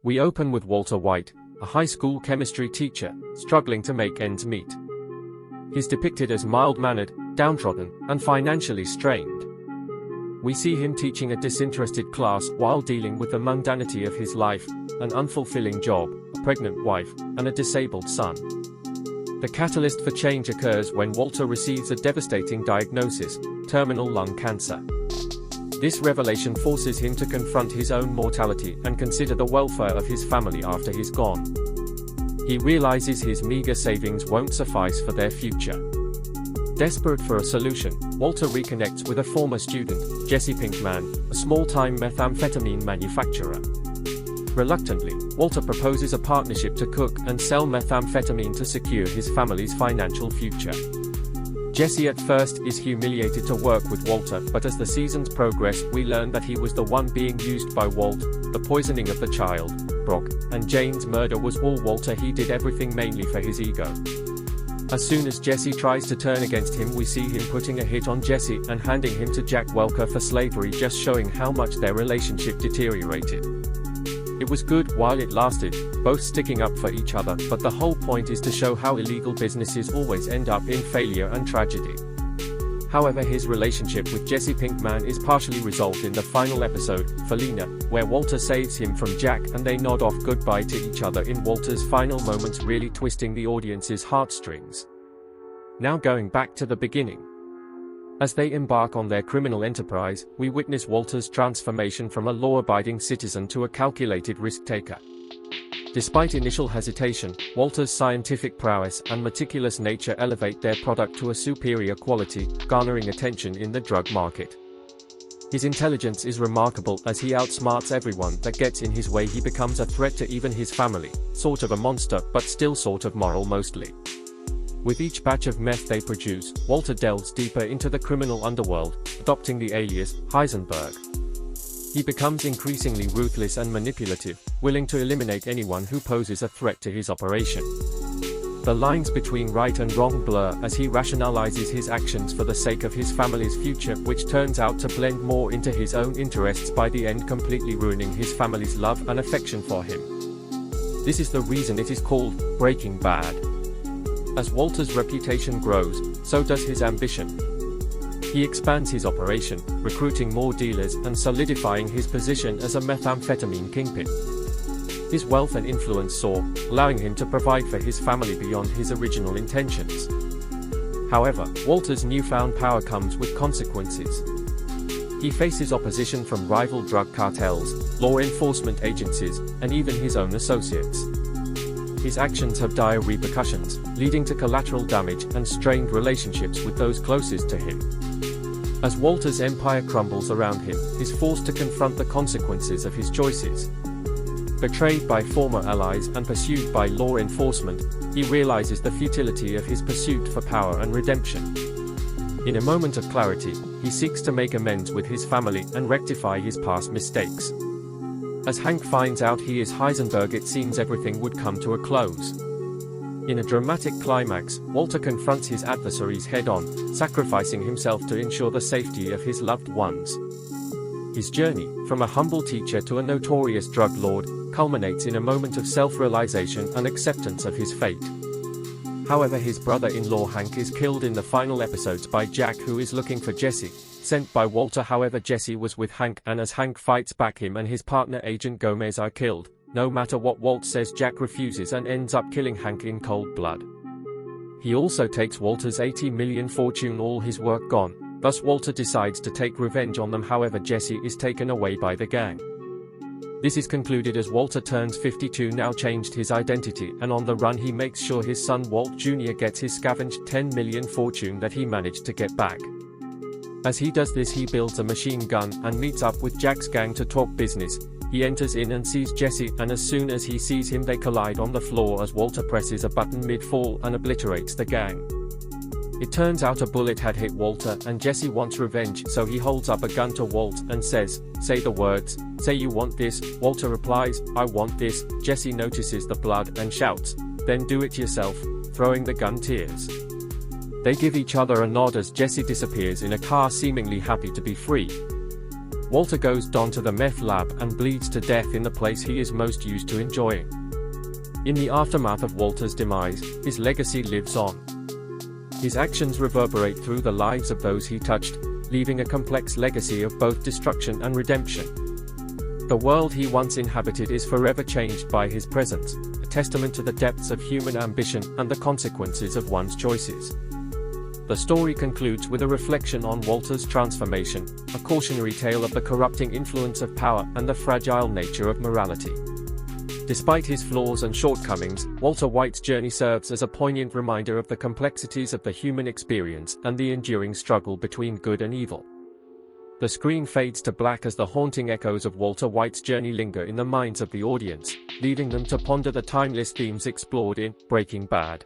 We open with Walter White, a high school chemistry teacher, struggling to make ends meet. He's depicted as mild-mannered, downtrodden, and financially strained. We see him teaching a disinterested class while dealing with the mundanity of his life, an unfulfilling job, a pregnant wife, and a disabled son. The catalyst for change occurs when Walter receives a devastating diagnosis: terminal lung cancer. This revelation forces him to confront his own mortality and consider the welfare of his family after he's gone. He realizes his meager savings won't suffice for their future. Desperate for a solution, Walter reconnects with a former student, Jesse Pinkman, a small-time methamphetamine manufacturer. Reluctantly, Walter proposes a partnership to cook and sell methamphetamine to secure his family's financial future. Jesse at first is humiliated to work with Walter, but as the seasons progress, we learn that he was the one being used by Walt. The poisoning of the child, Brock, and Jane's murder was all Walter. He did everything mainly for his ego. As soon as Jesse tries to turn against him, we see him putting a hit on Jesse and handing him to Jack Welker for slavery, just showing how much their relationship deteriorated. It was good while it lasted, both sticking up for each other, but the whole point is to show how illegal businesses always end up in failure and tragedy. However, his relationship with Jesse Pinkman is partially resolved in the final episode, Felina, where Walter saves him from Jack and they nod off goodbye to each other in Walter's final moments, really twisting the audience's heartstrings. Now going back to the beginning. As they embark on their criminal enterprise, we witness Walter's transformation from a law-abiding citizen to a calculated risk-taker. Despite initial hesitation, Walter's scientific prowess and meticulous nature elevate their product to a superior quality, garnering attention in the drug market. His intelligence is remarkable as he outsmarts everyone that gets in his way. He becomes a threat to even his family, sort of a monster, but still sort of moral mostly. With each batch of meth they produce, Walter delves deeper into the criminal underworld, adopting the alias Heisenberg. He becomes increasingly ruthless and manipulative, willing to eliminate anyone who poses a threat to his operation. The lines between right and wrong blur as he rationalizes his actions for the sake of his family's future, which turns out to blend more into his own interests, by the end completely ruining his family's love and affection for him. This is the reason it is called Breaking Bad. As Walter's reputation grows, so does his ambition. He expands his operation, recruiting more dealers and solidifying his position as a methamphetamine kingpin. His wealth and influence soar, allowing him to provide for his family beyond his original intentions. However, Walter's newfound power comes with consequences. He faces opposition from rival drug cartels, law enforcement agencies, and even his own associates. His actions have dire repercussions, leading to collateral damage and strained relationships with those closest to him. As Walter's empire crumbles around him, he's forced to confront the consequences of his choices. Betrayed by former allies and pursued by law enforcement, he realizes the futility of his pursuit for power and redemption. In a moment of clarity, he seeks to make amends with his family and rectify his past mistakes. As Hank finds out he is Heisenberg, it seems everything would come to a close. In a dramatic climax, Walter confronts his adversaries head-on, sacrificing himself to ensure the safety of his loved ones. His journey, from a humble teacher to a notorious drug lord, culminates in a moment of self-realization and acceptance of his fate. However, his brother-in-law Hank is killed in the final episodes by Jack, who is looking for Jesse, sent by Walter. However, Jesse was with Hank, and as Hank fights back, him and his partner Agent Gomez are killed. No matter what Walt says, Jack refuses and ends up killing Hank in cold blood. He also takes Walter's $80 million fortune, all his work gone, thus Walter decides to take revenge on them. However, Jesse is taken away by the gang. This is concluded as Walter turns 52, now changed his identity, and on the run he makes sure his son Walt Jr. gets his scavenged $10 million fortune that he managed to get back. As he does this, he builds a machine gun and meets up with Jack's gang to talk business. He enters in and sees Jesse, and as soon as he sees him they collide on the floor as Walter presses a button mid-fall and obliterates the gang. It turns out a bullet had hit Walter and Jesse wants revenge, so he holds up a gun to Walt and says, "Say the words, say you want this." Walter replies, "I want this." Jesse notices the blood and shouts, "Then do it yourself," throwing the gun tears. They give each other a nod as Jesse disappears in a car, seemingly happy to be free. Walter goes on to the meth lab and bleeds to death in the place he is most used to enjoying. In the aftermath of Walter's demise, his legacy lives on. His actions reverberate through the lives of those he touched, leaving a complex legacy of both destruction and redemption. The world he once inhabited is forever changed by his presence, a testament to the depths of human ambition and the consequences of one's choices. The story concludes with a reflection on Walter's transformation, a cautionary tale of the corrupting influence of power and the fragile nature of morality. Despite his flaws and shortcomings, Walter White's journey serves as a poignant reminder of the complexities of the human experience and the enduring struggle between good and evil. The screen fades to black as the haunting echoes of Walter White's journey linger in the minds of the audience, leaving them to ponder the timeless themes explored in Breaking Bad.